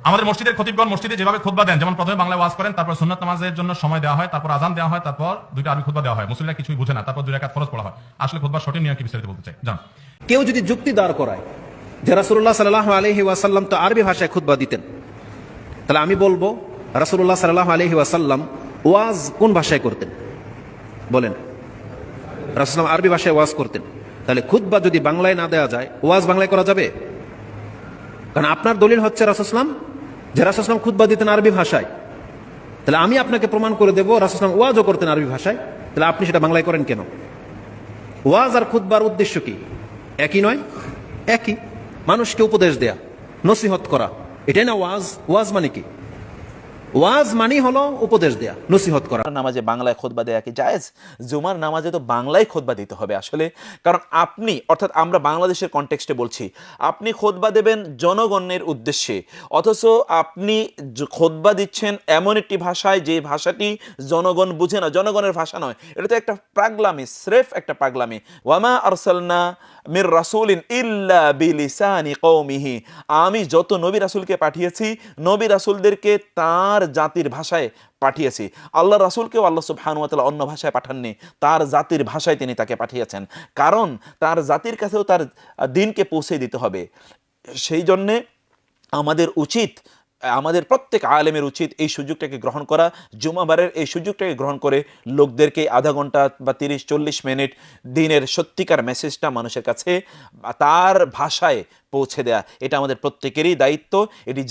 আমাদের মসজিদের খতিবগণ মসজিদে যেভাবে খুতবা দেন, যেমন প্রথমে বাংলায় ওয়াজ করেন, তারপর সুন্নাত নামাজের জন্য সময় দেওয়া হয়, তারপর আজান দেওয়া হয়, তারপর দুইটা আরবি খুতবা দেওয়া হয়। মুসলিমরা কিছুই বুঝে না, তারপর 2 রাকাত ফরজ পড়া হয়। আসলে খুতবার সঠিক নিয়ম কি বিস্তারিত বলতে চাই, জান। কেউ যদি যুক্তি দাঁড় করায় যে রাসূলুল্লাহ সাল্লাল্লাহু আলাইহি ওয়াসাল্লাম তো আরবি ভাষায় খুতবা দিতেন, তাহলে আমি বলবো রাসূলুল্লাহ সাল্লাল্লাহু আলাইহি ওয়াসাল্লাম ওয়াজ কোন ভাষায় করতেন? বলেন। রাসূলুল্লাহ আরবি ভাষায় ওয়াজ করতেন, তাহলে খুতবা যদি বাংলায় না দেওয়া যায়, ওয়াজ বাংলায় করা যাবে? কারণ আপনার দলিল হচ্ছে রাসূলুল্লাহ যে রাসূলুল্লাহ খুতবা দিতেন আরবি ভাষায়, তাহলে আমি আপনাকে প্রমাণ করে দেব রাসূলুল্লাহ ওয়াজও করতেন আরবি ভাষায়, তাহলে আপনি সেটা বাংলায় করেন কেন? ওয়াজ আর খুতবার উদ্দেশ্য কি? একই নয়? একই। মানুষকে উপদেশ দেয়া, নসিহত করা, এটাই না ওয়াজ? ওয়াজ মানে কি? ওয়াজ মানে হলো উপদেশ দেয়া, নসিহত করা। নামাজে বাংলায় খুতবা দেয়া কি জায়েজ? জুমার নামাজে তো বাংলায় খুতবা দিতে হবে আসলে, কারণ আপনি, অর্থাৎ আমরা বাংলাদেশের কনটেক্সটে বলছি, আপনি খুতবা দেবেন জনগণের উদ্দেশ্যে, অথচ আপনি খুতবা দিচ্ছেন এমন একটি ভাষায় যে ভাষাটি জনগণ বুঝে না, জনগণের ভাষা নয়। এটা তো একটা পাগলামি, স্রেফ একটা পাগলামি। ওয়ামা আরসালনা মির রাসূলিন ইল্লা বিলিসানি কওমিহি, আমি যত নবী রাসূলকে পাঠিয়েছি, নবী রাসূলদেরকে তার জাতির ভাষায় পাঠিয়েছি। আল্লাহ রাসূলকেও আল্লাহ সুবহানাহু ওয়া তাআলা অন্য ভাষায় পাঠাননি, তার জাতির ভাষায় তিনি তাকে পাঠিয়েছেন, কারণ তার জাতির কাছেও তার দিনকে পৌঁছে দিতে হবে। সেই জন্যে আমাদের উচিত, আমাদের প্রত্যেক আলেমের উচিত এই সুযোগটাকে গ্রহণ করা, জুমাবারের এই সুযোগটাকে গ্রহণ করে লোকদেরকে আধা ঘন্টা বা 30-40 মিনিট দিনের সত্যিকার মেসেজটা মানুষের কাছে তার ভাষায় পৌঁছে দেয়া, এটা আমাদের প্রত্যেকেরই দায়িত্ব। এটি